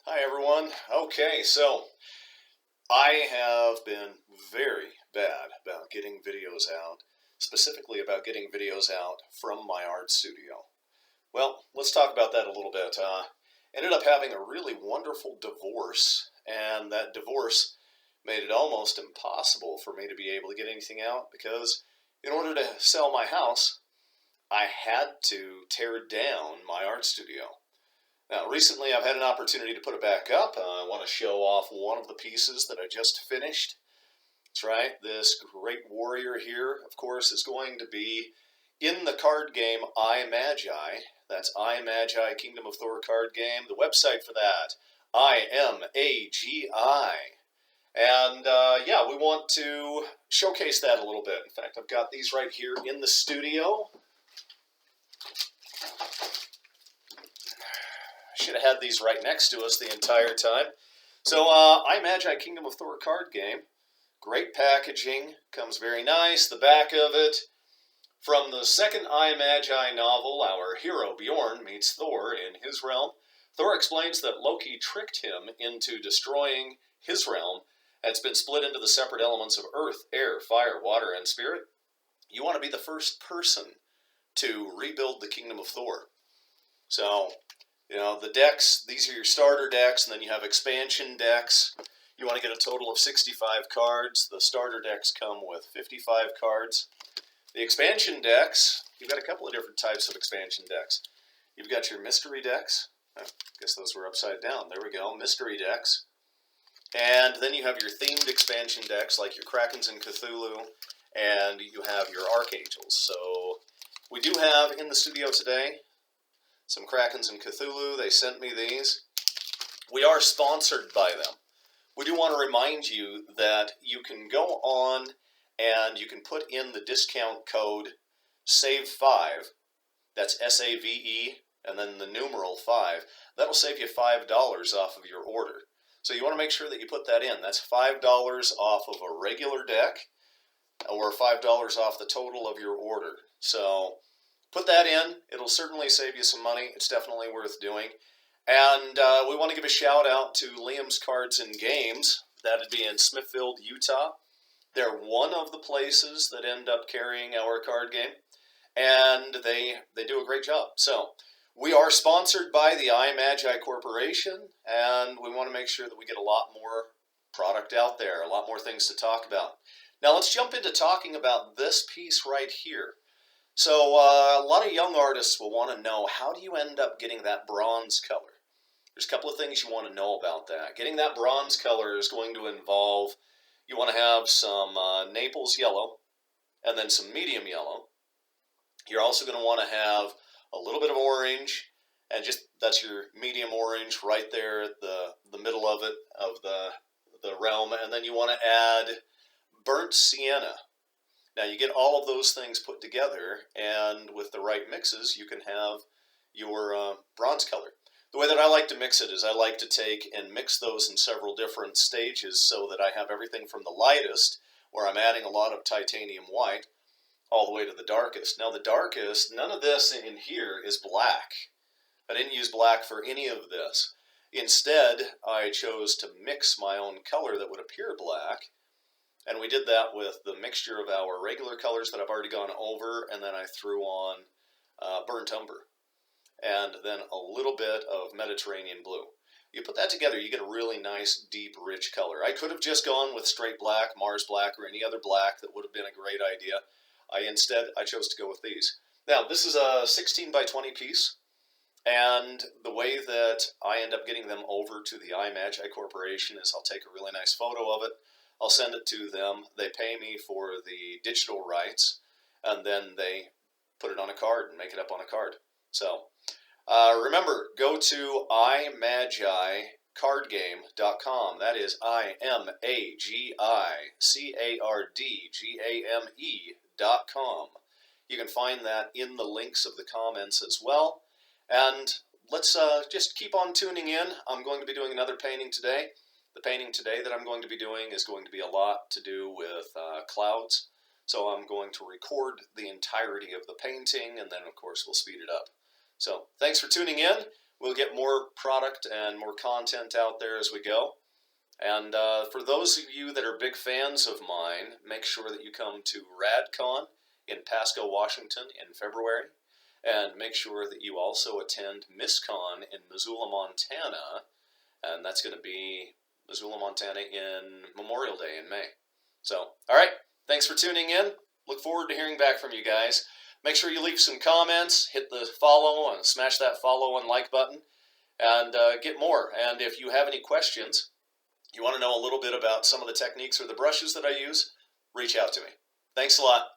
Hi everyone. Okay, so I have been very bad about getting videos out, specifically about getting videos out from my art studio. Well, let's talk about that a little bit. Ended up having a really wonderful divorce, and that divorce made it almost impossible for me to be able to get anything out because in order to sell my house, I had to tear down my art studio. Now, recently I've had an opportunity to put it back up. I want to show off one of the pieces that I just finished. That's right, this great warrior here, of course, is going to be in the card game iMagi. That's iMagi Kingdom of Thor card game. The website for that, iMagi. And yeah, we want to showcase that a little bit. In fact, I've got these right here in the studio. Should have had these right next to us the entire time. So, iMagi Kingdom of Thor card game. Great packaging. Comes very nice. The back of it. From the second iMagi novel, our hero Bjorn meets Thor in his realm. Thor explains that Loki tricked him into destroying his realm. It's been split into the separate elements of earth, air, fire, water, and spirit. You want to be the first person to rebuild the Kingdom of Thor. So, the decks, these are your starter decks, and then you have expansion decks. You want to get a total of 65 cards. The starter decks come with 55 cards. The expansion decks, you've got a couple of different types of expansion decks. You've got your mystery decks. I guess those were upside down. There we go, mystery decks. And then you have your themed expansion decks, like your Krakens and Cthulhu, and you have your Archangels. So we do have in the studio today some Krakens and Cthulhu. They sent me these. We are sponsored by them. We do want to remind you that you can go on and you can put in the discount code SAVE5. That's S-A-V-E and then the numeral 5. That'll save you $5 off of your order. So you want to make sure that you put that in. That's $5 off of a regular deck or $5 off the total of your order. So put that in. It'll certainly save you some money. It's definitely worth doing. And we want to give a shout out to Liam's Cards and Games. That'd be in Smithfield, Utah. They're one of the places that end up carrying our card game. And they do a great job. So we are sponsored by the iMagi Corporation. And we want to make sure that we get a lot more product out there. A lot more things to talk about. Now let's jump into talking about this piece right here. So a lot of young artists will want to know, how do you end up getting that bronze color? There's a couple of things you want to know about that. Getting that bronze color is going to involve, you want to have some Naples yellow and then some medium yellow. You're also going to want to have a little bit of orange, and that's your medium orange right there at the middle of it, of the realm. And then you want to add burnt sienna. Now you get all of those things put together, and with the right mixes, you can have your bronze color. The way that I like to mix it is I like to take and mix those in several different stages so that I have everything from the lightest, where I'm adding a lot of titanium white, all the way to the darkest. Now the darkest, none of this in here is black. I didn't use black for any of this. Instead, I chose to mix my own color that would appear black. And we did that with the mixture of our regular colors that I've already gone over, and then I threw on burnt umber, and then a little bit of Mediterranean blue. You put that together, you get a really nice, deep, rich color. I could have just gone with straight black, Mars black, or any other black. That would have been a great idea. Instead, I chose to go with these. Now, this is a 16 by 20 piece, and the way that I end up getting them over to the iMagi Corporation is I'll take a really nice photo of it. I'll send it to them. They pay me for the digital rights, and then they put it on a card and make it up on a card. So remember, go to imagicardgame.com. That is imagicardgame.com. You can find that in the links of the comments as well. And let's just keep on tuning in. I'm going to be doing another painting today. The painting today that I'm going to be doing is going to be a lot to do with clouds. So I'm going to record the entirety of the painting, and then of course we'll speed it up. So thanks for tuning in. we'll get more product and more content out there as we go. And for those of you that are big fans of mine, make sure that you come to RadCon in Pasco, Washington in February. And make sure that you also attend MissCon in Missoula, Montana. And that's going to be Missoula, Montana in Memorial Day in May. So, all right, thanks for tuning in. Look forward to hearing back from you guys. Make sure you leave some comments, hit the follow and smash that follow and like button, and get more. And if you have any questions, you want to know a little bit about some of the techniques or the brushes that I use, reach out to me. Thanks a lot.